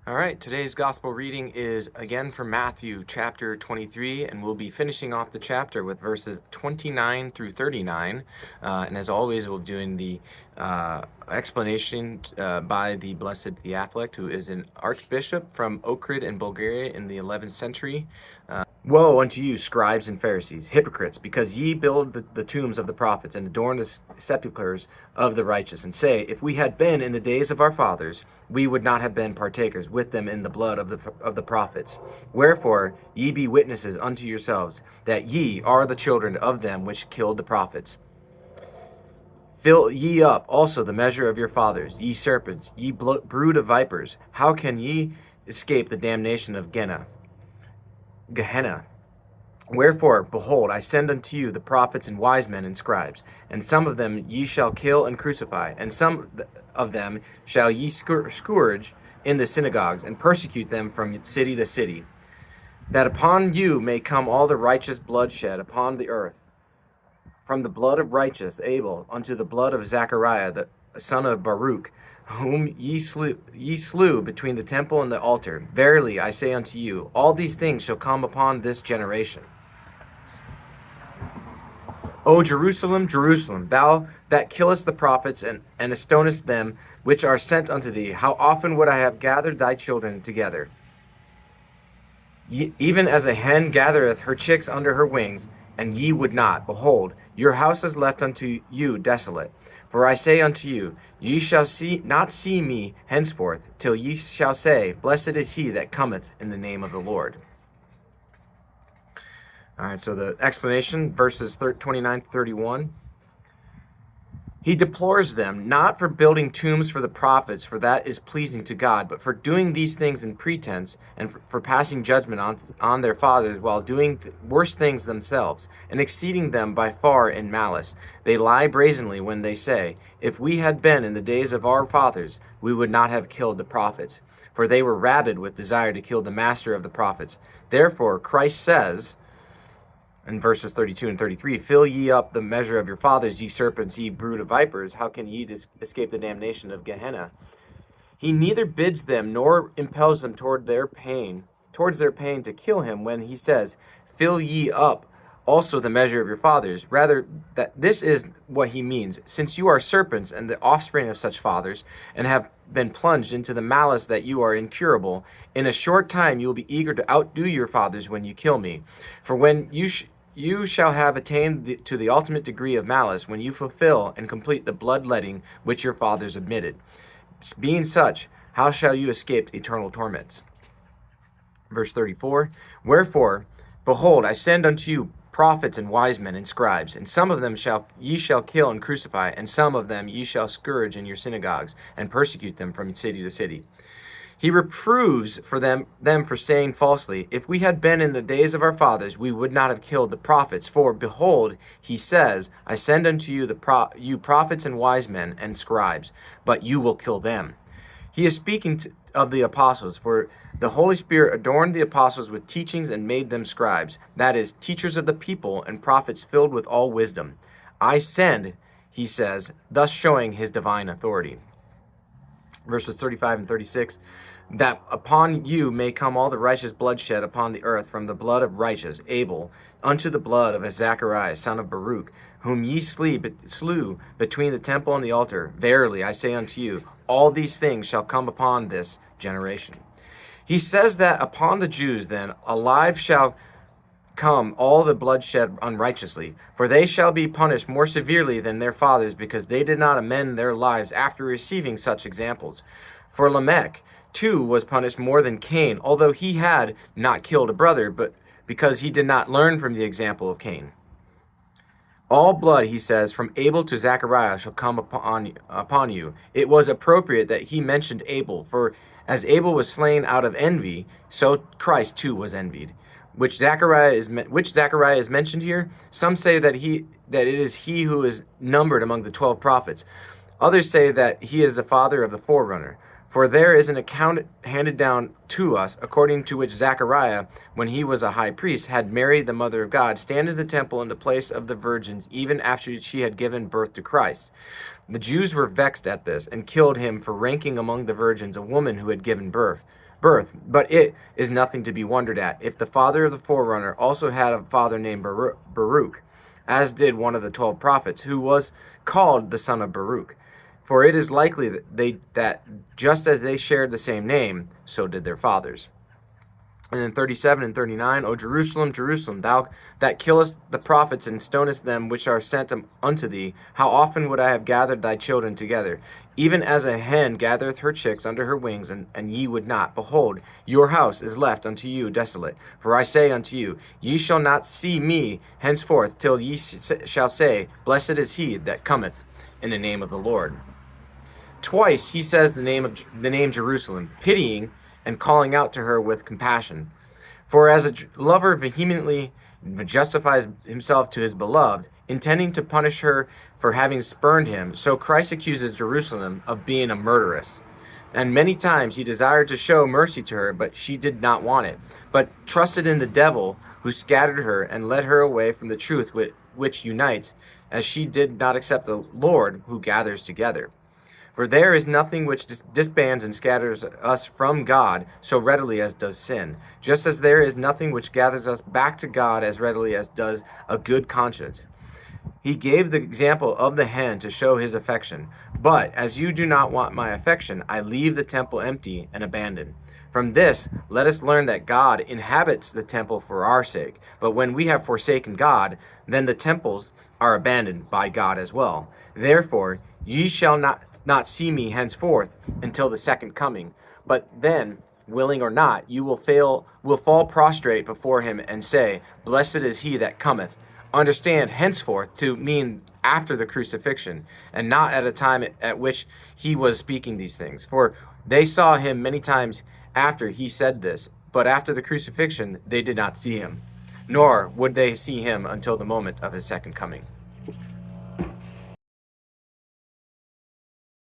All right, today's gospel reading is again from Matthew chapter 23, and we'll be finishing off the chapter with verses 29 through 39. And as always, we'll be doing the explanation by the Blessed Theophylact, who is an archbishop from Ohrid in Bulgaria in the 11th century. Woe unto you, scribes and Pharisees, hypocrites, because ye build the tombs of the prophets and adorn the sepulchres of the righteous, and say, if we had been in the days of our fathers, we would not have been partakers with them in the blood of the prophets. Wherefore ye be witnesses unto yourselves, that ye are the children of them which killed the prophets. Fill ye up also the measure of your fathers, ye serpents, ye brood of vipers. How can ye escape the damnation of Gehenna? Wherefore, behold, I send unto you the prophets and wise men and scribes, and some of them ye shall kill and crucify, and some of them shall ye scourge in the synagogues, and persecute them from city to city, that upon you may come all the righteous blood shed upon the earth, from the blood of righteous Abel unto the blood of Zachariah the son of Baruch, whom ye slew between the temple and the altar. Verily I say unto you, all these things shall come upon this generation. O Jerusalem, Jerusalem, thou that killest the prophets and stonest them which are sent unto thee, how often would I have gathered thy children together, even as a hen gathereth her chicks under her wings, and ye would not. Behold, your house is left unto you desolate. For I say unto you, ye shall not see me henceforth, till ye shall say, blessed is he that cometh in the name of the Lord. All right, so the explanation, verses 29 to 31. He deplores them, not for building tombs for the prophets, for that is pleasing to God, but for doing these things in pretense, and for passing judgment on their fathers, while doing worse things themselves, and exceeding them by far in malice. They lie brazenly when they say, if we had been in the days of our fathers, we would not have killed the prophets. For they were rabid with desire to kill the master of the prophets. Therefore Christ says, in verses 32 and 33, fill ye up the measure of your fathers, ye serpents, ye brood of vipers. How can ye escape the damnation of Gehenna? He neither bids them nor impels them towards their pain to kill him, when he says, fill ye up also the measure of your fathers. Rather, that this is what he means. Since you are serpents and the offspring of such fathers, and have been plunged into the malice that you are incurable, in a short time you will be eager to outdo your fathers when you kill me. For when you shall have attained to the ultimate degree of malice, when you fulfill and complete the bloodletting which your fathers admitted. Being such, how shall you escape eternal torments? Verse 34, wherefore, behold, I send unto you prophets and wise men and scribes, and some of them ye shall kill and crucify, and some of them ye shall scourge in your synagogues, and persecute them from city to city. He reproves them for saying falsely, if we had been in the days of our fathers, we would not have killed the prophets. For behold, he says, I send unto you you prophets and wise men and scribes, but you will kill them. He is speaking of the apostles, for the Holy Spirit adorned the apostles with teachings and made them scribes, that is, teachers of the people, and prophets filled with all wisdom. I send, he says, thus showing his divine authority. Verses 35 and 36, that upon you may come all the righteous blood shed upon the earth, from the blood of righteous Abel unto the blood of Zachariah son of Baruch, whom ye slew between the temple and the altar. Verily I say unto you, all these things shall come upon this generation. He says that upon the Jews then alive shall come all the bloodshed unrighteously, for they shall be punished more severely than their fathers, because they did not amend their lives after receiving such examples. For Lamech too was punished more than Cain, although he had not killed a brother, but because he did not learn from the example of Cain. All blood, he says, from Abel to Zachariah shall come upon you. It was appropriate that he mentioned Abel, for as Abel was slain out of envy, so Christ too was envied. Which Zachariah is mentioned here. Some say that it is he who is numbered among the 12 prophets. Others say that he is the father of the forerunner. For there is an account handed down to us, according to which Zechariah, when he was a high priest, had married the mother of God, stand in the temple in the place of the virgins, even after she had given birth to Christ. The Jews were vexed at this, and killed him for ranking among the virgins a woman who had given birth. But it is nothing to be wondered at, if the father of the forerunner also had a father named Baruch, as did one of the 12 prophets, who was called the son of Baruch. For it is likely that just as they shared the same name, so did their fathers. And then 37 and 39, O Jerusalem, Jerusalem, thou that killest the prophets and stonest them which are sent unto thee, how often would I have gathered thy children together, even as a hen gathereth her chicks under her wings, and ye would not. Behold, your house is left unto you desolate. For I say unto you, ye shall not see me henceforth, till ye shall say, Blessed is he that cometh in the name of the Lord. Twice he says the name Jerusalem, pitying and calling out to her with compassion. For as a lover vehemently justifies himself to his beloved, intending to punish her for having spurned him, so Christ accuses Jerusalem of being a murderess. And many times he desired to show mercy to her, but she did not want it, but trusted in the devil, who scattered her and led her away from the truth which unites, as she did not accept the Lord, who gathers together. For there is nothing which disbands and scatters us from God so readily as does sin, just as there is nothing which gathers us back to God as readily as does a good conscience. He gave the example of the hen to show his affection. But as you do not want my affection, I leave the temple empty and abandoned. From this, let us learn that God inhabits the temple for our sake. But when we have forsaken God, then the temples are abandoned by God as well. Therefore, ye shall not see me henceforth until the second coming. But then, willing or not, you will fall prostrate before him and say, Blessed is he that cometh. Understand henceforth to mean after the crucifixion, and not at a time at which he was speaking these things. For they saw him many times after he said this, but after the crucifixion they did not see him, nor would they see him until the moment of his second coming.